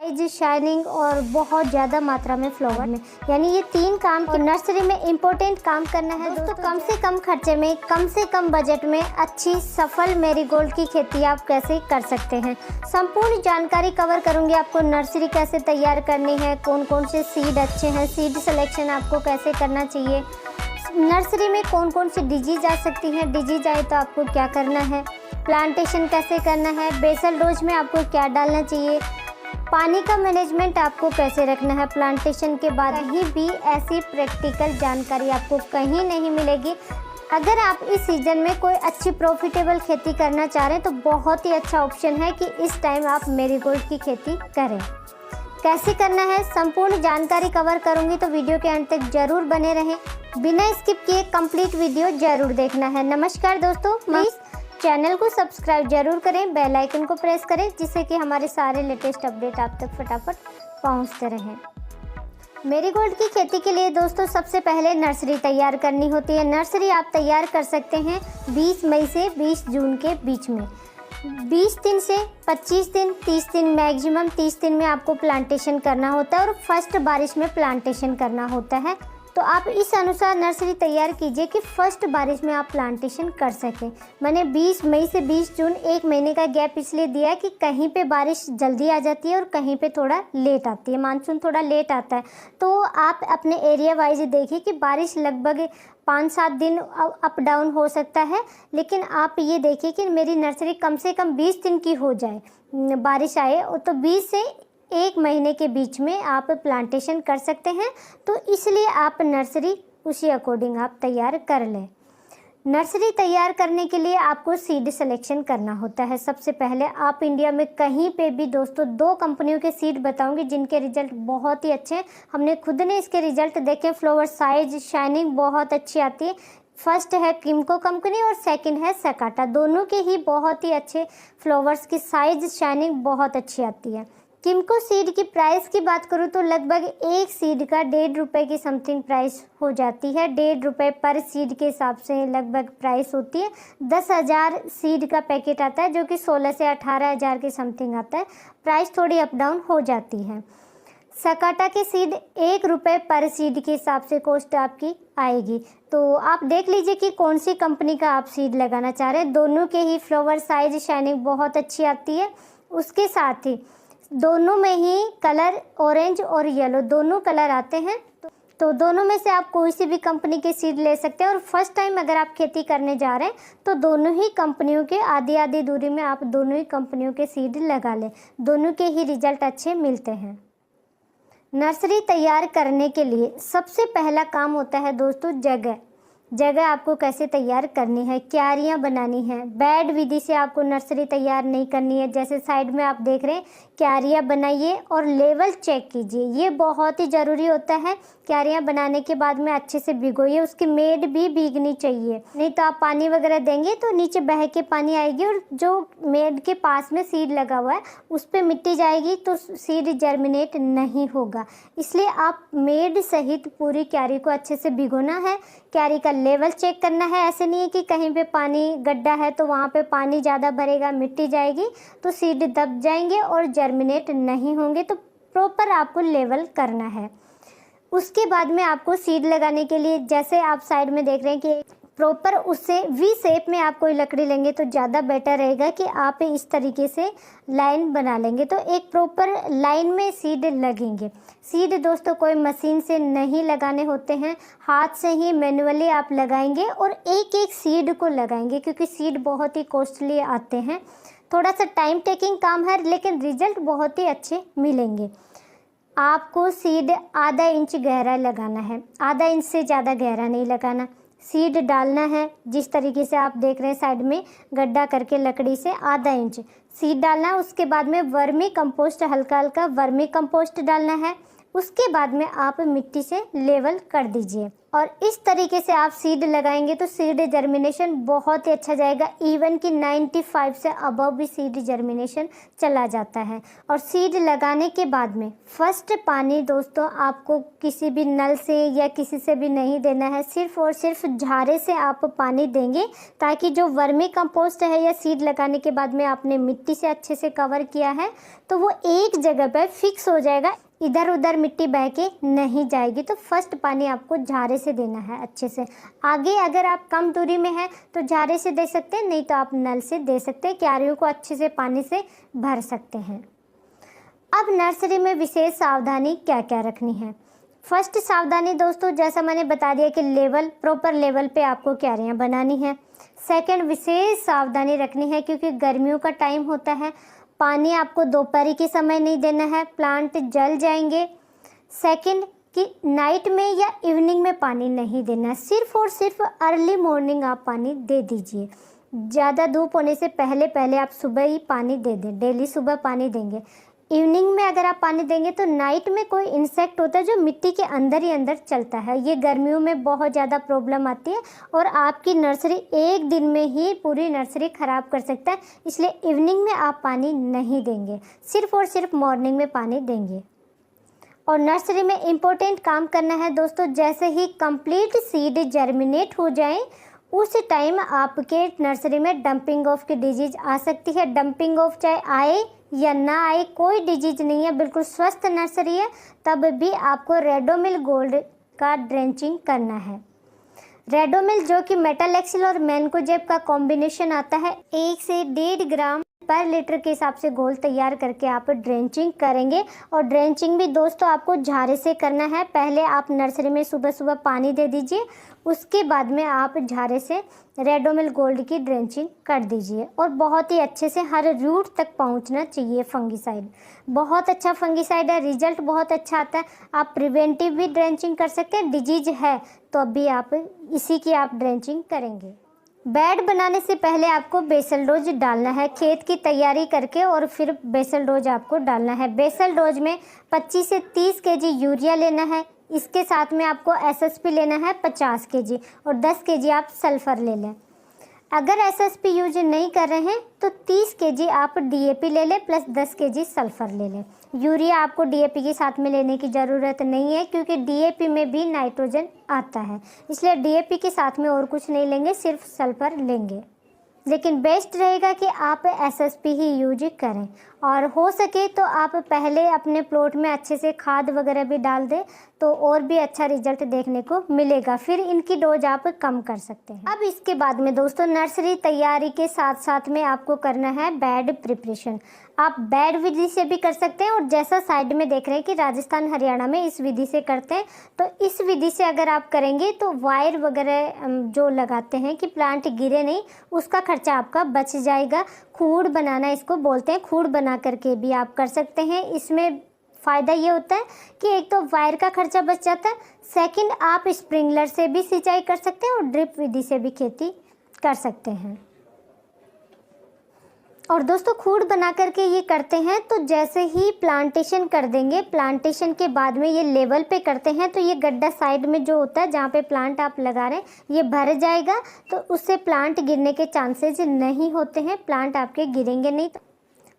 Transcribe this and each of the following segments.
Shining और बहुत ज़्यादा मात्रा में फ्लावर में, यानी ये 3 काम नर्सरी में इम्पोर्टेंट काम करना है दोस्तों। कम से कम खर्चे में, कम से कम बजट में अच्छी सफल मैरीगोल्ड की खेती आप कैसे कर सकते हैं, संपूर्ण जानकारी कवर करूंगी। आपको नर्सरी कैसे तैयार करनी है, कौन कौन से सीड अच्छे हैं, सीड सिलेक्शन आपको कैसे करना चाहिए, नर्सरी में कौन कौन सी डिजीज आ सकती हैं, डिजीज आए तो आपको क्या करना है, प्लांटेशन कैसे करना है, बेसल डोज में आपको क्या डालना चाहिए, पानी का मैनेजमेंट आपको कैसे रखना है प्लांटेशन के बाद। कहीं भी ऐसी प्रैक्टिकल जानकारी आपको कहीं नहीं मिलेगी। अगर आप इस सीज़न में कोई अच्छी प्रॉफिटेबल खेती करना चाह रहे हैं तो बहुत ही अच्छा ऑप्शन है कि इस टाइम आप मैरीगोल्ड की खेती करें। कैसे करना है संपूर्ण जानकारी कवर करूंगी, तो वीडियो के अंत तक जरूर बने रहें। बिना स्किप किए कंप्लीट वीडियो जरूर देखना है। नमस्कार दोस्तों, प्लीज़ चैनल को सब्सक्राइब जरूर करें, बेल आइकन को प्रेस करें, जिससे कि हमारे सारे लेटेस्ट अपडेट आप तक फटाफट पहुंचते रहें। मैरीगोल्ड की खेती के लिए दोस्तों सबसे पहले नर्सरी तैयार करनी होती है। नर्सरी आप तैयार कर सकते हैं 20 मई से 20 जून के बीच में। 20 दिन से 25 दिन, 30 दिन, मैक्सिमम 30 दिन में आपको प्लांटेशन करना होता है और फर्स्ट बारिश में प्लांटेशन करना होता है। तो आप इस अनुसार नर्सरी तैयार कीजिए कि फर्स्ट बारिश में आप प्लांटेशन कर सकें। मैंने 20 मई से 20 जून 1 महीने का गैप इसलिए दिया कि कहीं पे बारिश जल्दी आ जाती है और कहीं पे थोड़ा लेट आती है, मानसून थोड़ा लेट आता है। तो आप अपने एरिया वाइज देखिए कि बारिश लगभग 5-7 दिन अप डाउन हो सकता है, लेकिन आप ये देखिए कि मेरी नर्सरी कम से कम 20 दिन की हो जाए, बारिश आए तो 20 से 1 महीने के बीच में आप प्लांटेशन कर सकते हैं। तो इसलिए आप नर्सरी उसी अकॉर्डिंग आप तैयार कर लें। नर्सरी तैयार करने के लिए आपको सीड सिलेक्शन करना होता है। सबसे पहले आप इंडिया में कहीं पे भी दोस्तों 2 कंपनियों के सीड बताऊंगी जिनके रिजल्ट बहुत ही अच्छे हैं। हमने खुद ने इसके रिजल्ट देखे, फ्लावर साइज, शाइनिंग बहुत अच्छी आती है। फर्स्ट है किमको कंपनी और सेकंड है सकाटा। दोनों के ही बहुत ही अच्छे फ्लावर्स की साइज, शाइनिंग बहुत अच्छी आती है। किमको सीड की प्राइस की बात करूँ तो लगभग एक सीड का 1.5 रुपये की समथिंग प्राइस हो जाती है। 1.5 रुपये पर सीड के हिसाब से लगभग प्राइस होती है। 10,000 सीड का पैकेट आता है जो कि 16 से 18,000 के समथिंग आता है। प्राइस थोड़ी अप डाउन हो जाती है। सकाटा की सीड 1 रुपये पर सीड के हिसाब से कॉस्ट आपकी आएगी। तो आप देख लीजिए कि कौन सी कंपनी का आप सीड लगाना चाह रहे हैं। दोनों के ही फ्लावर साइज, शाइनिंग बहुत अच्छी आती है। उसके साथ ही दोनों में ही कलर ऑरेंज और येलो दोनों कलर आते हैं। तो दोनों में से आप कोई सी भी कंपनी के सीड ले सकते हैं। और फर्स्ट टाइम अगर आप खेती करने जा रहे हैं तो दोनों ही कंपनियों के आधी दूरी में आप दोनों ही कंपनियों के सीड लगा लें। दोनों के ही रिजल्ट अच्छे मिलते हैं। नर्सरी तैयार करने के लिए सबसे पहला काम होता है दोस्तों जगह आपको कैसे तैयार करनी है, क्यारियाँ बनानी है। बेड विधि से आपको नर्सरी तैयार नहीं करनी है। जैसे साइड में आप देख रहे हैं, क्यारियाँ बनाइए और लेवल चेक कीजिए, ये बहुत ही ज़रूरी होता है। क्यारियाँ बनाने के बाद में अच्छे से भिगोइए, उसकी मेड भी भीगनी चाहिए, नहीं तो आप पानी वगैरह देंगे तो नीचे बह के पानी आएगी और जो मेड के पास में सीड लगा हुआ है उस पर मिट्टी जाएगी तो सीड जर्मिनेट नहीं होगा। इसलिए आप मेड सहित पूरी क्यारी को अच्छे से भिगोना है। क्यारी का लेवल चेक करना है। ऐसे नहीं है कि कहीं पे पानी गड्ढा है तो वहाँ पे पानी ज़्यादा भरेगा, मिट्टी जाएगी तो सीड दब जाएंगे और जर्मिनेट नहीं होंगे। तो प्रॉपर आपको लेवल करना है। उसके बाद में आपको सीड लगाने के लिए, जैसे आप साइड में देख रहे हैं कि प्रॉपर उससे वी शेप में आप कोई लकड़ी लेंगे तो ज़्यादा बेटर रहेगा कि आप इस तरीके से लाइन बना लेंगे तो एक प्रॉपर लाइन में सीड लगेंगे। सीड दोस्तों कोई मशीन से नहीं लगाने होते हैं, हाथ से ही मैन्युअली आप लगाएंगे और एक एक सीड को लगाएंगे, क्योंकि सीड बहुत ही कॉस्टली आते हैं। थोड़ा सा टाइम टेकिंग काम है लेकिन रिजल्ट बहुत ही अच्छे मिलेंगे। आपको सीड आधा इंच गहरा लगाना है, आधा इंच से ज़्यादा गहरा नहीं लगाना। सीड डालना है जिस तरीके से आप देख रहे हैं, साइड में गड्ढा करके लकड़ी से आधा इंच सीड डालना है। उसके बाद में वर्मी कंपोस्ट, हल्का हल्का वर्मी कंपोस्ट डालना है। उसके बाद में आप मिट्टी से लेवल कर दीजिए और इस तरीके से आप सीड लगाएंगे तो सीड जर्मिनेशन बहुत ही अच्छा जाएगा। इवन कि 95 से अबव भी सीड जर्मिनेशन चला जाता है। और सीड लगाने के बाद में फर्स्ट पानी दोस्तों आपको किसी भी नल से या किसी से भी नहीं देना है, सिर्फ और सिर्फ झारे से आप पानी देंगे, ताकि जो वर्मी कंपोस्ट है या सीड लगाने के बाद में आपने मिट्टी से अच्छे से कवर किया है तो वो एक जगह पर फिक्स हो जाएगा, इधर उधर मिट्टी बह के नहीं जाएगी। तो फर्स्ट पानी आपको झारे से देना है अच्छे से। आगे अगर आप कम दूरी में हैं तो झारे से दे सकते हैं, नहीं तो आप नल से दे सकते हैं। क्यारियों को अच्छे से पानी से भर सकते हैं। अब नर्सरी में विशेष सावधानी क्या क्या रखनी है। फर्स्ट सावधानी दोस्तों, जैसा मैंने बता दिया कि प्रॉपर लेवल पे आपको क्यारियाँ बनानी है। सेकंड, विशेष सावधानी रखनी है क्योंकि गर्मियों का टाइम होता है, पानी आपको दोपहर के समय नहीं देना है, प्लांट जल जाएंगे। सेकंड कि नाइट में या इवनिंग में पानी नहीं देना है, सिर्फ और सिर्फ अर्ली मॉर्निंग आप पानी दे दीजिए। ज़्यादा धूप होने से पहले आप सुबह ही पानी दे दें, डेली सुबह पानी देंगे। इवनिंग में अगर आप पानी देंगे तो नाइट में कोई इंसेक्ट होता है जो मिट्टी के अंदर ही अंदर चलता है, ये गर्मियों में बहुत ज़्यादा प्रॉब्लम आती है और आपकी नर्सरी एक दिन में ही पूरी नर्सरी ख़राब कर सकता है। इसलिए इवनिंग में आप पानी नहीं देंगे, सिर्फ और सिर्फ मॉर्निंग में पानी देंगे। और नर्सरी में इम्पोर्टेंट काम करना है दोस्तों, जैसे ही कंप्लीट सीड जर्मिनेट हो जाए उस टाइम आपके नर्सरी में डंपिंग ऑफ की डिजीज आ सकती है। डंपिंग ऑफ चाहे आए या ना आए, कोई डिजीज नहीं है, बिल्कुल स्वस्थ नर्सरी है, तब भी आपको रेडोमिल गोल्ड का ड्रेंचिंग करना है। रेडोमिल जो कि मेटल एक्सिल और मैनकोजेब का कॉम्बिनेशन आता है, 1 से 1.5 ग्राम पर लीटर के हिसाब से घोल तैयार करके आप ड्रेंचिंग करेंगे। और ड्रेंचिंग भी दोस्तों आपको झारे से करना है। पहले आप नर्सरी में सुबह सुबह पानी दे दीजिए, उसके बाद में आप झारे से रेडोमिल गोल्ड की ड्रेंचिंग कर दीजिए। और बहुत ही अच्छे से हर रूट तक पहुंचना चाहिए फंगिसाइड। बहुत अच्छा फंगिसाइड है, रिजल्ट बहुत अच्छा आता है। आप प्रिवेंटिव भी ड्रेंचिंग कर सकते हैं, डिजीज है तो अभी आप इसी की आप ड्रेंचिंग करेंगे। बेड बनाने से पहले आपको बेसल डोज डालना है, खेत की तैयारी करके और फिर बेसल डोज आपको डालना है। बेसल डोज में 25 से 30 केजी यूरिया लेना है, इसके साथ में आपको एसएसपी लेना है 50 केजी और 10 केजी आप सल्फ़र ले लें। अगर एसएसपी यूज नहीं कर रहे हैं तो 30 केजी आप डीएपी ले लें प्लस 10 केजी सल्फ़र ले लें। यूरिया आपको डीएपी के साथ में लेने की ज़रूरत नहीं है क्योंकि डीएपी में भी नाइट्रोजन आता है, इसलिए डीएपी के साथ में और कुछ नहीं लेंगे, सिर्फ सल्फ़र लेंगे। लेकिन बेस्ट रहेगा कि आप एसएसपी ही यूज करें और हो सके तो आप पहले अपने प्लॉट में अच्छे से खाद वगैरह भी डाल दें तो और भी अच्छा रिजल्ट देखने को मिलेगा। फिर इनकी डोज आप कम कर सकते हैं। अब इसके बाद में दोस्तों नर्सरी तैयारी के साथ साथ में आपको करना है बेड प्रिपरेशन। आप बेड विधि से भी कर सकते हैं और जैसा साइड में देख रहे हैं कि राजस्थान हरियाणा में इस विधि से करते हैं, तो इस विधि से अगर आप करेंगे तो वायर वगैरह जो लगाते हैं कि प्लांट गिरे नहीं, उसका खर्चा आपका बच जाएगा। खूड़ बनाना इसको बोलते हैं, खूड़ बना करके भी आप कर सकते हैं। इसमें फ़ायदा ये होता है कि एक तो वायर का खर्चा बच जाता है, सेकंड आप स्प्रिंकलर से भी सिंचाई कर सकते हैं और ड्रिप विधि से भी खेती कर सकते हैं। और दोस्तों खूड़ बना करके ये करते हैं तो जैसे ही प्लांटेशन कर देंगे, प्लांटेशन के बाद में ये लेवल पे करते हैं तो ये गड्ढा साइड में जो होता है जहाँ पे प्लांट आप लगा रहे हैं ये भर जाएगा, तो उससे प्लांट गिरने के चांसेस नहीं होते हैं, प्लांट आपके गिरेंगे नहीं।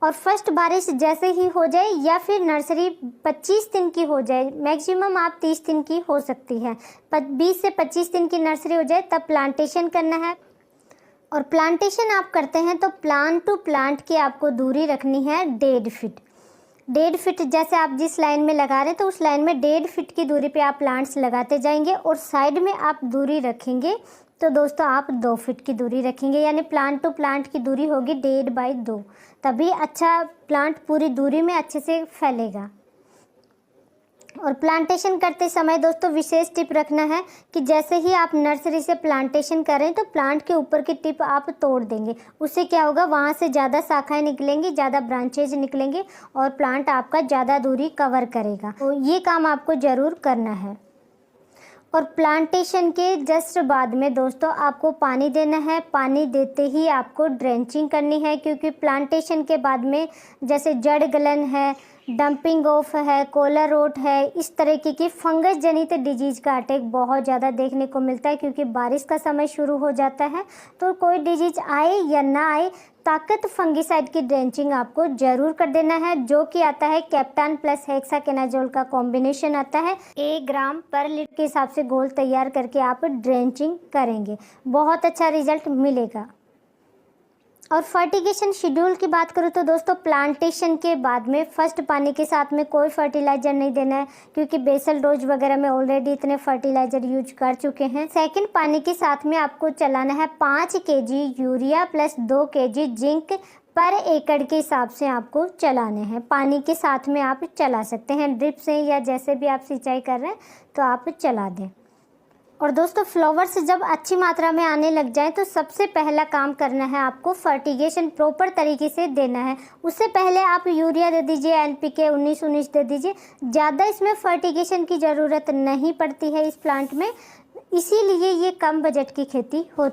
और फर्स्ट बारिश जैसे ही हो जाए या फिर नर्सरी 25 दिन की हो जाए, मैक्सिमम आप 30 दिन की हो सकती है, 20 से 25 दिन की नर्सरी हो जाए तब प्लांटेशन करना है। और प्लांटेशन आप करते हैं तो प्लांट टू प्लांट की आपको दूरी रखनी है 1.5 फीट। 1.5 फीट जैसे आप जिस लाइन में लगा रहे हैं तो उस लाइन में 1.5 फीट की दूरी पे आप प्लांट्स लगाते जाएंगे और साइड में आप दूरी रखेंगे तो दोस्तों आप 2 फीट की दूरी रखेंगे, यानी प्लांट टू प्लांट की दूरी होगी 1.5 बाई 2, तभी अच्छा प्लांट पूरी दूरी में अच्छे से फैलेगा। और प्लांटेशन करते समय दोस्तों विशेष टिप रखना है कि जैसे ही आप नर्सरी से प्लांटेशन करें तो प्लांट के ऊपर की टिप आप तोड़ देंगे, उससे क्या होगा वहाँ से ज़्यादा शाखाएं निकलेंगी, ज़्यादा ब्रांचेज निकलेंगे और प्लांट आपका ज़्यादा दूरी कवर करेगा। तो ये काम आपको ज़रूर करना है। और प्लांटेशन के जस्ट बाद में दोस्तों आपको पानी देना है। पानी देते ही आपको ड्रेंचिंग करनी है, क्योंकि प्लांटेशन के बाद में जैसे जड़ गलन है, डंपिंग ऑफ है, कोलर रोट है, इस तरीके की फंगस जनित डिजीज का अटैक बहुत ज़्यादा देखने को मिलता है, क्योंकि बारिश का समय शुरू हो जाता है। तो कोई डिजीज आए या ना आए, ताकत फंगिसाइड की ड्रेंचिंग आपको ज़रूर कर देना है, जो कि आता है कैप्टान प्लस हेक्साकोनाजोल का कॉम्बिनेशन आता है। 1 ग्राम पर लीटर के हिसाब से घोल तैयार करके आप ड्रेंचिंग करेंगे, बहुत अच्छा रिजल्ट मिलेगा। और फर्टिगेशन शेड्यूल की बात करूँ तो दोस्तों प्लांटेशन के बाद में फर्स्ट पानी के साथ में कोई फर्टिलाइज़र नहीं देना है, क्योंकि बेसल डोज वगैरह में ऑलरेडी इतने फर्टिलाइज़र यूज कर चुके हैं। सेकंड पानी के साथ में आपको चलाना है 5 kg urea plus 2 kg zinc पर एकड़ के हिसाब से आपको चलाने हैं। पानी के साथ में आप चला सकते हैं, ड्रिप से या जैसे भी आप सिंचाई कर रहे हैं तो आप चला दें। और दोस्तों फ्लावर्स जब अच्छी मात्रा में आने लग जाए तो सबसे पहला काम करना है, आपको फर्टिगेशन प्रॉपर तरीके से देना है। उससे पहले आप यूरिया दे दीजिए, NPK 19-19 दे दीजिए। ज़्यादा इसमें फर्टिगेशन की ज़रूरत नहीं पड़ती है इस प्लांट में, इसीलिए ये कम बजट की खेती होती है।